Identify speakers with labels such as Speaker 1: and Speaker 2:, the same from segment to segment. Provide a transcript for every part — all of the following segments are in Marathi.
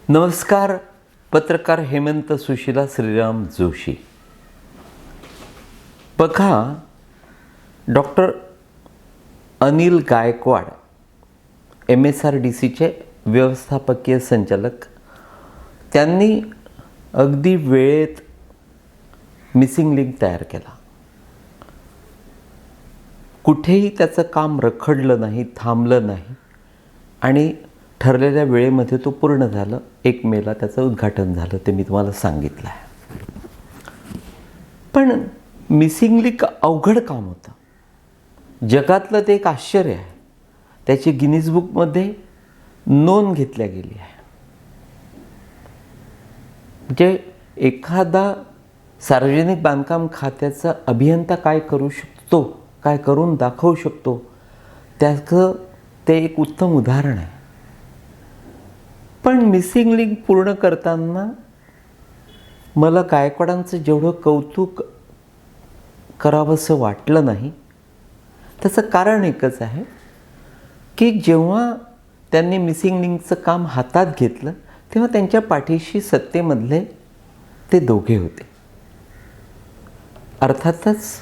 Speaker 1: नमस्कार. पत्रकार हेमंत सुशीला श्रीराम जोशी. बघा, डॉक्टर अनिल गायकवाड MSRDCचे व्यवस्थापकीय संचालक, त्यांनी अगदी वेळेत मिसिंग लिंक तयार केला. कुठेही त्याचं काम रखडलं नाही, थांबलं नाही आणि ठरलेल्या वेळेमध्ये तो पूर्ण झालं. 1 मेला त्याचं उद्घाटन झालं, ते मी तुम्हाला सांगितलं आहे. पण मिसिंग लिंक अवघड काम होतं. जगातलं ते एक आश्चर्य आहे. त्याची गिनीज बुकमध्ये नोंद घेतल्या गेली आहे. म्हणजे एखादा सार्वजनिक बांधकाम खात्याचा अभियंता काय करू शकतो, काय करून दाखवू शकतो, त्याचं ते एक उत्तम उदाहरण आहे. पण मिसिंग लिंक पूर्ण करताना मला गायकवाडांचं जेवढं कौतुक करावंसं वाटलं नाही. त्याचं कारण एकच आहे की जेव्हा त्यांनी मिसिंग लिंकचं काम हातात घेतलं तेव्हा त्यांच्या पाठीशी सत्तेमधले ते दोघे होते. अर्थातच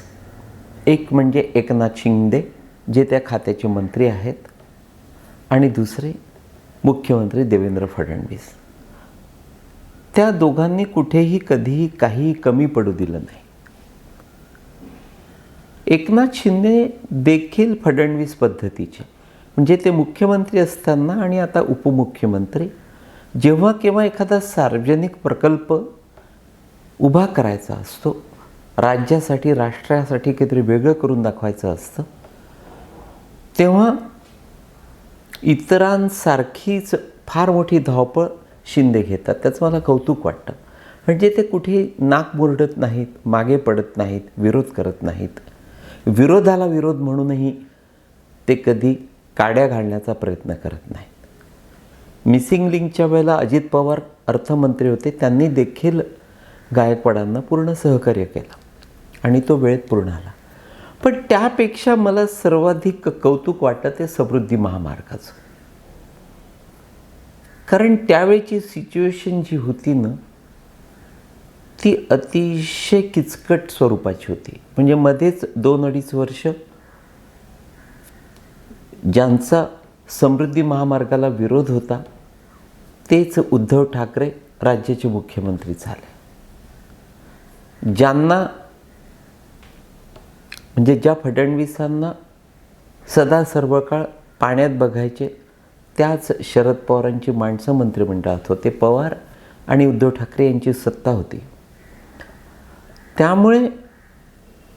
Speaker 1: एक म्हणजे एकनाथ शिंदे, जे त्या खात्याचे मंत्री आहेत, आणि दुसरे मुख्यमंत्री देवेंद्र फडणवीस. त्या दोघांनी कुठेही कधीही काही कमी पडू दिलं नाही. एकनाथ शिंदे देखील फडणवीस पद्धतीचे, म्हणजे ते मुख्यमंत्री असताना आणि आता उपमुख्यमंत्री, जेव्हा केव्हा एखादा सार्वजनिक प्रकल्प उभा करायचा असतो, राज्यासाठी राष्ट्रासाठी काहीतरी वेगळं करून दाखवायचं असतं, तेव्हा इतरांसारखीच फार मोठी धावपळ शिंदे घेतात. त्याचं मला कौतुक वाटतं. म्हणजे ते कुठेही नाक मुरडत नाहीत, मागे पडत नाहीत, विरोध करत नाहीत. विरोधाला विरोध म्हणूनही ते कधी काड्या घालण्याचा प्रयत्न करत नाहीत. मिसिंग लिंकच्या वेळेला अजित पवार अर्थमंत्री होते. त्यांनी देखील गायकवाडांना पूर्ण सहकार्य केलं आणि तो वेळेत पूर्ण आला. पण त्यापेक्षा मला सर्वाधिक कौतुक वाटतं ते समृद्धी महामार्गाचं. कारण त्यावेळची सिच्युएशन जी होती ना, ती अतिशय किचकट स्वरूपाची होती. म्हणजे मध्येच 2-2.5 वर्ष ज्यांचा समृद्धी महामार्गाला विरोध होता तेच उद्धव ठाकरे राज्याचे मुख्यमंत्री झाले. ज्यांना, म्हणजे ज्या फडणवीसांना सदा सर्व काळ पाण्यात बघायचे, त्याच शरद पवारांची माणसं मंत्रिमंडळात होते. पवार आणि उद्धव ठाकरे यांची सत्ता होती. त्यामुळे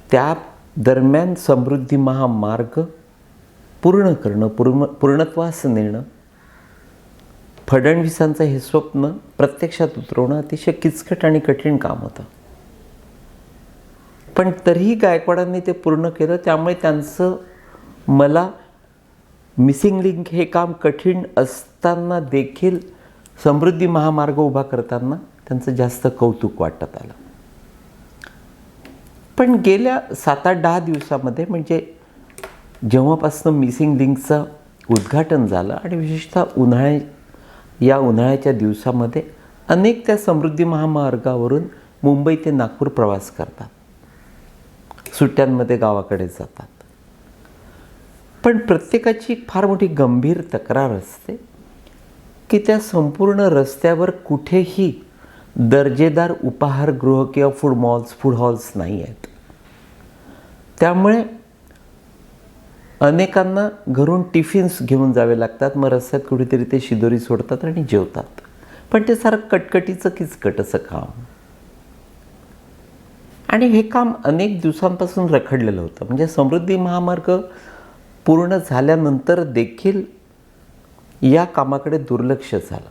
Speaker 1: त्या दरम्यान समृद्धी महामार्ग पूर्ण करणं, पूर्णत्वास नेणं, फडणवीसांचं हे स्वप्न प्रत्यक्षात उतरवणं अतिशय किचकट आणि कठीण काम होतं. पण तरीही गायकवाडांनी ते पूर्ण केलं. त्यामुळे त्यांचं मला मिसिंग लिंक हे काम कठीण असताना देखील समृद्धी महामार्ग उभा करताना त्यांचं जास्त कौतुक वाटत आलं. पण गेल्या 7-8-10 दिवसामध्ये, म्हणजे जेव्हापासून मिसिंग लिंकचं उद्घाटन झालं आणि विशेषतः या उन्हाळ्याच्या दिवसामध्ये अनेक त्या समृद्धी महामार्गावरून मुंबई ते नागपूर प्रवास करतात, सुट्ट्यांमध्ये गावाकडे जातात. पण प्रत्येकाची फार मोठी गंभीर तक्रार असते की त्या संपूर्ण रस्त्यावर कुठेही दर्जेदार उपाहारगृह किंवा फूड हॉल्स नाही आहेत. त्यामुळे अनेकांना घरून टिफिन्स घेऊन जावे लागतात. मग रस्त्यात कुठेतरी ते शिदोरी सोडतात आणि जेवतात. पण ते सारं कटकटीचं किचकट असं काम, आणि हे काम अनेक दिवसांपासून रखडलेलं होतं. म्हणजे समृद्धी महामार्ग पूर्ण झाल्यानंतर देखील या कामाकडे दुर्लक्ष झालं.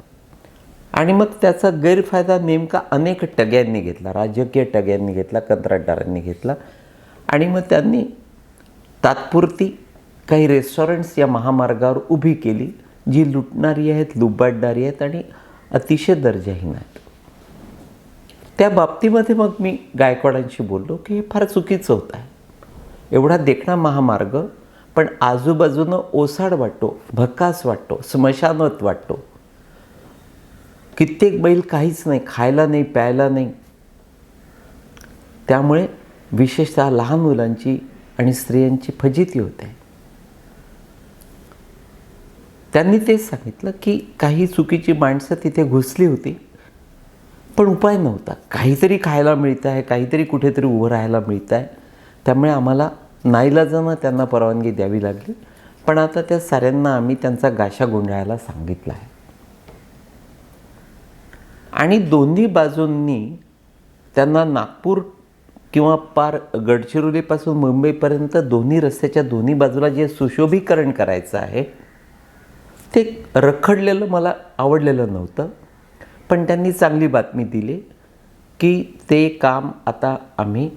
Speaker 1: आणि मग त्याचा गैरफायदा नेमका अनेक टग्यांनी घेतला, राजकीय टग्यांनी घेतला, कंत्राटदारांनी घेतला. आणि मग त्यांनी तात्पुरती काही रेस्टॉरंट्स या महामार्गावर उभी केली, जी लुटणारी आहेत, लुबाडणारी आहेत आणि अतिशय दर्जाहीन आहेत. त्या बाबतीमध्ये मग मी गायकवाडांशी बोललो की हे फार चुकीचं होत आहे. एवढा देखणा महामार्ग, पण आजूबाजूनं ओसाड वाटतो, भकास वाटतो, स्मशानवत वाटतो. कित्येक बैल काहीच नाही, खायला नाही, प्यायला नाही. त्यामुळे विशेषतः लहान मुलांची आणि स्त्रियांची फजिती होते. त्यांनी तेच सांगितलं की काही चुकीची माणसं तिथे घुसली होती, पण उपाय नव्हता. काहीतरी खायला मिळतं आहे, काहीतरी कुठेतरी उभं राहायला मिळतं आहे. त्यामुळे आम्हाला नाईलाजानं त्यांना परवानगी द्यावी लागली. पण आता त्या साऱ्यांना आम्ही त्यांचा गाशा गुंडाळायला सांगितला आहे. आणि दोन्ही बाजूंनी त्यांना नागपूर किंवा पार गडचिरोलीपासून मुंबईपर्यंत दोन्ही रस्त्याच्या दोन्ही बाजूला जे सुशोभीकरण करायचं आहे ते रखडलेलं मला आवडलेलं नव्हतं. पण त्यांनी चांगली बातमी दिली की ते काम आता आम्ही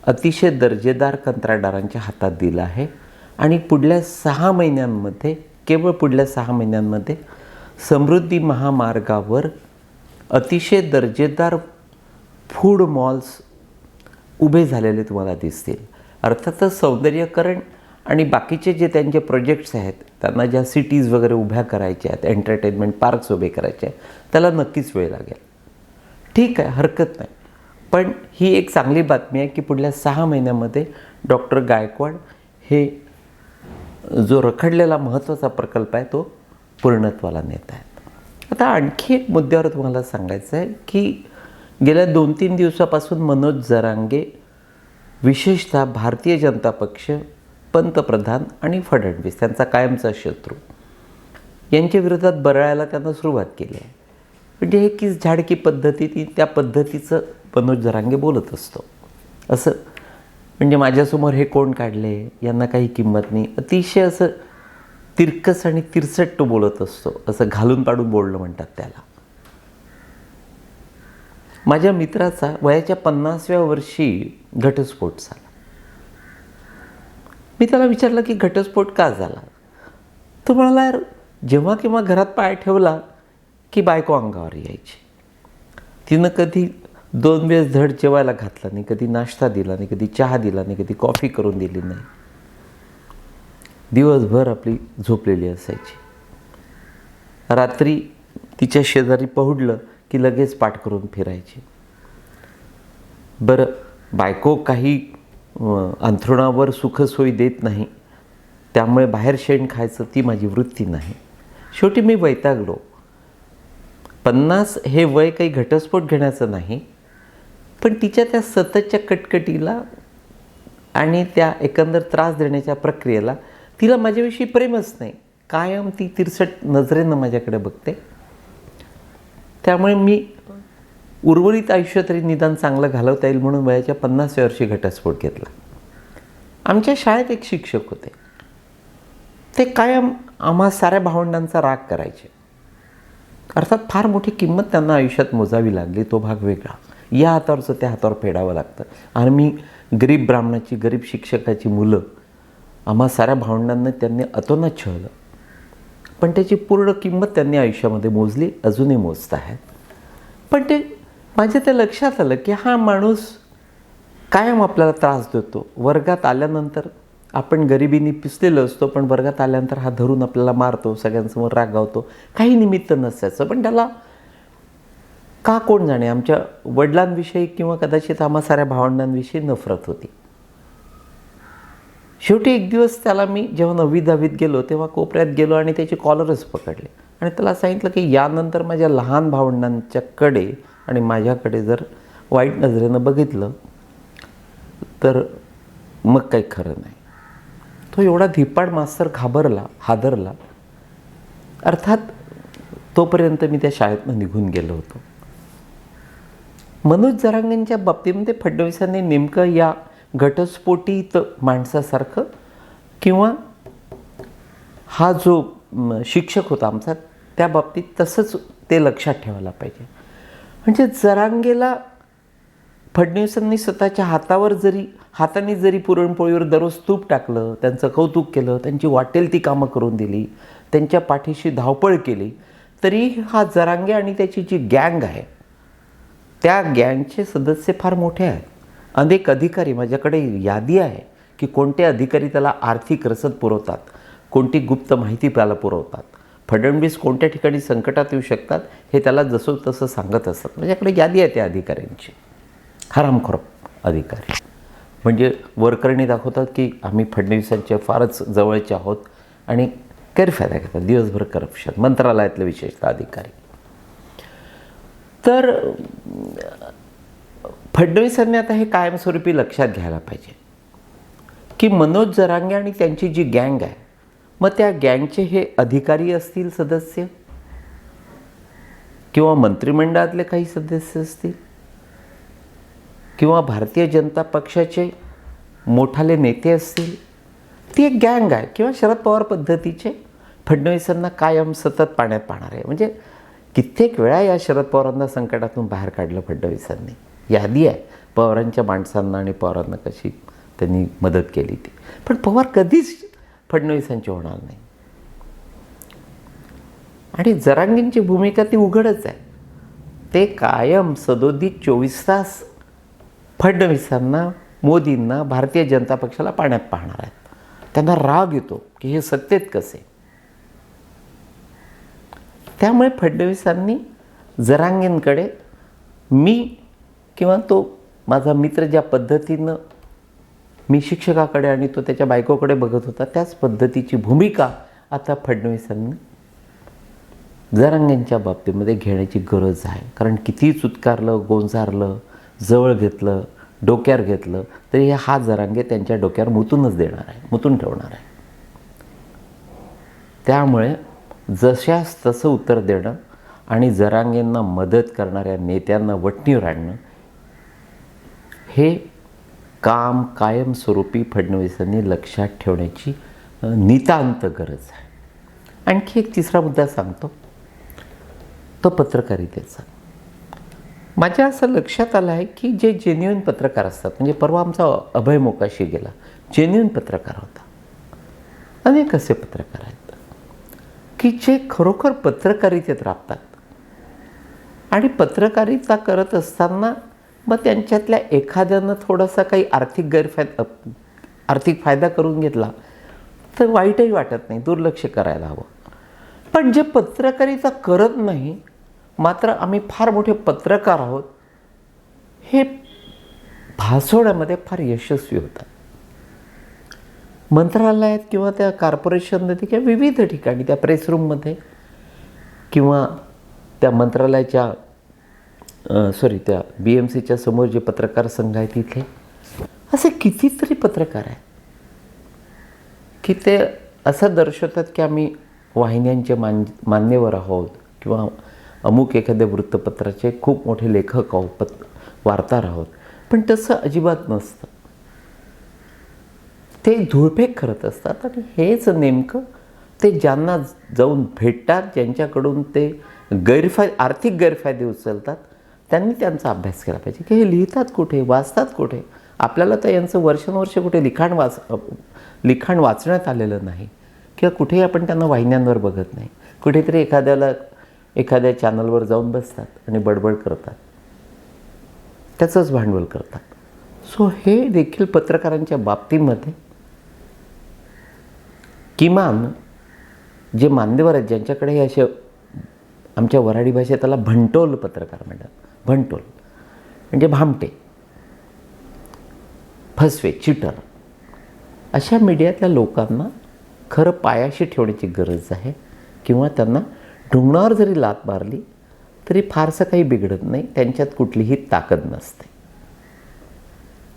Speaker 1: अतिशय दर्जेदार कंत्राटदारांच्या हातात दिलं आहे आणि पुढल्या 6 महिन्यांमध्ये, केवळ पुढल्या 6 महिन्यांमध्ये समृद्धी महामार्गावर अतिशय दर्जेदार फूड मॉल्स उभे झालेले तुम्हाला दिसतील. अर्थातच सौंदर्यीकरण आणि बाकीचे जे त्यांचे प्रोजेक्ट्स आहेत, त्यांना ज्या सिटीज वगैरे उभ्या करायच्या आहेत, एंटरटेनमेंट पार्क्स उभे करायचे आहेत, त्याला नक्कीच वेळ लागेल. ठीक आहे, हरकत नाही. पण ही एक चांगली बातमी आहे की पुढल्या 6 महिन्यामध्ये डॉक्टर गायकवाड हे जो रखडलेला महत्त्वाचा प्रकल्प आहे तो पूर्णत्वाला नेत आहेत. आता आणखी एक मुद्द्यावर तुम्हाला सांगायचं आहे की गेल्या 2-3 दिवसापासून मनोज जरांगे, विशेषतः भारतीय जनता पक्ष, पंतप्रधान आणि फडणवीस त्यांचा कायमचा शत्रू, यांच्या विरोधात बरळायला त्यांना सुरुवात केली आहे. म्हणजे हे की झाडकी पद्धती, ती त्या पद्धतीचं मनोज जरांगे बोलत असतो. असं म्हणजे माझ्यासमोर हे कोण काढले, यांना काही किंमत नाही, अतिशय असं तिरकस आणि तिरसट तो बोलत असतो. असं घालून पाडून बोलणं म्हणतात त्याला. माझ्या मित्राचा वयाच्या 50व्या वर्षी घटस्फोट झाला. मी त्याला विचारलं की घटस्फोट का झाला. तो म्हणाला, यार जेव्हा केव्हा घरात पाय ठेवला की बायको अंगावर यायची. तिनं कधी 2 वेळेस धड जेवायला घातला नाही, कधी नाश्ता दिला नाही, कधी चहा दिला नाही, कधी कॉफी करून दिली नाही. दिवसभर आपली झोपलेली असायची. रात्री तिच्या शेजारी पहुडलं की लगेच पाठ करून फिरायची. बरं, बायको काही अंथरुणावर सुखसोयी देत नाही, त्यामुळे बाहेर शेण खायचं ती माझी वृत्ती नाही. शेवटी मी वैतागलो. 50 हे वय काही घटस्फोट घेण्याचं नाही, पण तिच्या त्या सततच्या कटकटीला आणि त्या एकंदर त्रास देण्याच्या प्रक्रियेला तिला माझ्याविषयी प्रेमच नाही. कायम ती तिरसट नजरेनं माझ्याकडे बघते. त्यामुळे मी उर्वरित आयुष्य तरी निदान चांगलं घालवता येईल म्हणून वयाच्या 50व्या वर्षी घटस्फोट घेतला. आमच्या शाळेत एक शिक्षक होते. ते कायम आम्हा साऱ्या भावंडांचा राग करायचे. अर्थात फार मोठी किंमत त्यांना आयुष्यात मोजावी लागली, तो भाग वेगळा. या हातावरचं त्या हातावर फेडावं लागतं. आणि मी गरीब ब्राह्मणाची, गरीब शिक्षकाची मुलं, आम्हा साऱ्या भावंडांना त्यांनी अतोनात छळलं. पण त्याची पूर्ण किंमत त्यांनी आयुष्यामध्ये मोजली, अजूनही मोजत आहेत. पण ते माझ्या त्या लक्षात आलं की हा माणूस कायम आपल्याला त्रास देतो. वर्गात आल्यानंतर आपण गरिबीने पिसलेलो असतो, पण वर्गात आल्यानंतर हा धरून आपल्याला मारतो, सगळ्यांसमोर रागावतो. काही निमित्त नसायचं, पण त्याला का कोण जाणे आमच्या वडिलांविषयी किंवा कदाचित आम्हा साऱ्या भावंडांविषयी नफरत होती. शेवटी एक दिवस त्याला मी जेव्हा 9वी-10वीत गेलो तेव्हा कोपऱ्यात गेलो आणि त्याची कॉलरच पकडले आणि त्याला सांगितलं की यानंतर माझ्या लहान भावंडांच्याकडे आणि माझ्याकडे जर वाईट नजरेनं बघितलं तर मग काही खरं नाही. तो एवढा धिप्पाड मास्तर घाबरला, हादरला. अर्थात तोपर्यंत मी त्या शाळेतनं निघून गेलो होतो. मनोज जरांगेंच्या बाबतीमध्ये फडणवीसांनी नेमकं या घटस्फोटीत माणसासारखं किंवा हा जो शिक्षक होता आमचा त्या बाबतीत तसंच ते लक्षात ठेवायला पाहिजे. म्हणजे जरांगेला फडणवीसांनी स्वतःच्या हाताने जरी पुरणपोळीवर दररोज तूप टाकलं, त्यांचं कौतुक केलं, त्यांची वाटेल ती कामं करून दिली, त्यांच्या पाठीशी धावपळ केली, तरी हा जरांगे आणि त्याची जी गँग आहे त्या गँगचे सदस्य फार मोठे आहेत. अनेक अधिकारी, माझ्याकडे यादी आहे की कोणते अधिकारी त्याला आर्थिक रसद पुरवतात, कोणती गुप्त माहिती त्याला पुरवतात, फडणवीस कोणत्या ठिकाणी संकटात येऊ शकतात हे त्याला जसं तसं सांगत असतात. माझ्याकडे यादी आहे त्या अधिकाऱ्यांची, हरामखोर अधिकारी. म्हणजे वरकरणी दाखवतात की आम्ही फडणवीसांच्या फारच जवळचे आहोत आणि गैरफायदा घेतात, दिवसभर करप्शन, मंत्रालयातले विशेषतः अधिकारी. तर फडणवीसांनी आता हे कायमस्वरूपी लक्षात घ्यायला पाहिजे की मनोज जरांगे आणि त्यांची जी गँग आहे, मग त्या गँगचे हे अधिकारी असतील सदस्य किंवा मंत्रिमंडळातले काही सदस्य असतील किंवा भारतीय जनता पक्षाचे मोठाले नेते असतील, ती एक गँग आहे. किंवा शरद पवार पद्धतीचे फडणवीसांना कायम सतत पाण्यात पाहणार आहे. म्हणजे कित्येक वेळा या शरद पवारांना संकटातून बाहेर काढलं फडणवीसांनी. यादी आहे पवारांच्या माणसांना आणि पवारांना कशी त्यांनी मदत केली ती. पण पवार कधीच फडणवीसांची होणार नाही. आणि जरांगेंची भूमिका ती उघडच आहे. ते कायम सदोदित 24 तास फडणवीसांना, मोदींना, भारतीय जनता पक्षाला पाण्यात पाहणार आहेत. त्यांना राग येतो की हे सत्तेत कसे. त्यामुळे फडणवीसांनी जरांगेंकडे मी किंवा तो माझा मित्र ज्या पद्धतीनं मी शिक्षकाकडे आणि तो त्याच्या बायकोकडे बघत होता, त्याच पद्धतीची भूमिका आता फडणवीसांनी जरांगेंच्या बाबतीमध्ये घेण्याची गरज आहे. कारण कितीही चुतकारलं, गोंजारलं, जवळ घेतलं, डोक्यावर घेतलं तरी हा जरांगे त्यांच्या डोक्यावर मुतूनच देणार आहे, मुतून ठेवणार आहे. त्यामुळे जशास तसं उत्तर देणं आणि जरांगेंना मदत करणाऱ्या नेत्यांना वठणीवर आणणं हे काम कायमस्वरूपी फडणवीसांनी लक्षात ठेवण्याची नितांत गरज आहे. आणखी एक तिसरा मुद्दा सांगतो, तो पत्रकारितेचा. माझ्या असं लक्षात आलं आहे की जे जेन्युइन पत्रकार असतात, म्हणजे परवा आमचा अभय मोकाशी गेला, जेन्युइन पत्रकार होता. अनेक असे पत्रकार आहेत की जे खरोखर पत्रकारितेत राबतात आणि पत्रकारिता करत असताना मग त्यांच्यातल्या एखाद्यानं थोडासा काही आर्थिक फायदा करून घेतला तर वाईटही वाटत नाही, दुर्लक्ष करायला हवं. पण जे पत्रकारिता करत नाही, मात्र आम्ही फार मोठे पत्रकार आहोत हे भासवण्यामध्ये फार यशस्वी होतात. मंत्रालयात किंवा त्या कॉर्पोरेशनमध्ये किंवा विविध ठिकाणी त्या प्रेसरूममध्ये किंवा त्या मंत्रालयाच्या त्या BMCच्या समोर जे पत्रकार संघ आहेत तिथे असे कितीतरी पत्रकार आहेत की ते असं दर्शवतात की आम्ही वाहिन्यांचे मान्यवर आहोत किंवा अमुक एखाद्या वृत्तपत्राचे खूप मोठे लेखक आहोत, वार्ताहर आहोत. पण तसं अजिबात नसतं. ते धुळफेक करत असतात आणि हेच नेमकं ते ज्यांना जाऊन भेटतात, ज्यांच्याकडून ते आर्थिक गैरफायदे उचलतात, त्यांनी त्यांचा अभ्यास केला पाहिजे की हे लिहितात कुठे, वाचतात कुठे. आपल्याला तर यांचं वर्षानुवर्ष कुठे लिखाण वाचण्यात आलेलं नाही किंवा कुठेही आपण त्यांना वाहिन्यांवर बघत नाही. कुठेतरी एखाद्या चॅनलवर जाऊन बसतात आणि बडबड करतात, त्याचंच भांडवल करतात. सो हे देखील पत्रकारांच्या बाबतीमध्ये किमान जे मान्यवर आहेत, ज्यांच्याकडे हे असे आमच्या वऱ्हाडी भाषेत त्याला भंटोल पत्रकार म्हणतात. भंटोल म्हणजे भामटे, फसवे, चिटर, अशा मीडियातल्या लोकांना खरं पायाशी ठेवण्याची गरज आहे. किंवा त्यांना ढुंगणावर जरी लात मारली तरी फारसं काही बिघडत नाही, त्यांच्यात कुठलीही ताकद नसते.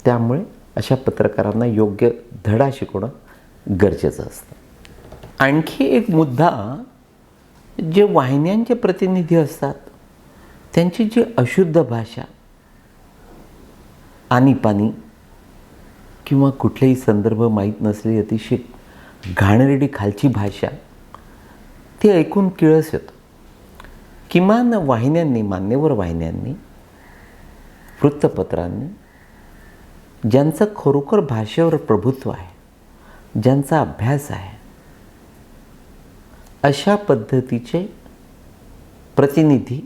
Speaker 1: त्यामुळे अशा पत्रकारांना योग्य धडा शिकवणं गरजेचं असतं. आणखी एक मुद्दा, जे वाहिन्यांचे प्रतिनिधी असतात त्यांची जी अशुद्ध भाषा, आणीपाणी किंवा कुठलेही संदर्भ माहीत नसलेली अतिशय घाणेरडी खालची भाषा, ती ऐकून किळस येतो. किमान वाहिन्यांनी, मान्यवर वाहिन्यांनी, वृत्तपत्रांनी ज्यांचं खरोखर भाषेवर प्रभुत्व आहे, ज्यांचा अभ्यास आहे, अशा पद्धतीचे प्रतिनिधी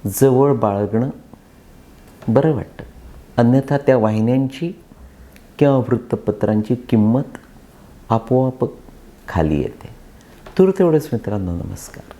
Speaker 1: जवळ बाळगणं बरं वाटतं. अन्यथा त्या वाहिन्यांची किंवा वृत्तपत्रांची किंमत आपोआप खाली येते. दूर तेवढंच मित्रांनो, नमस्कार.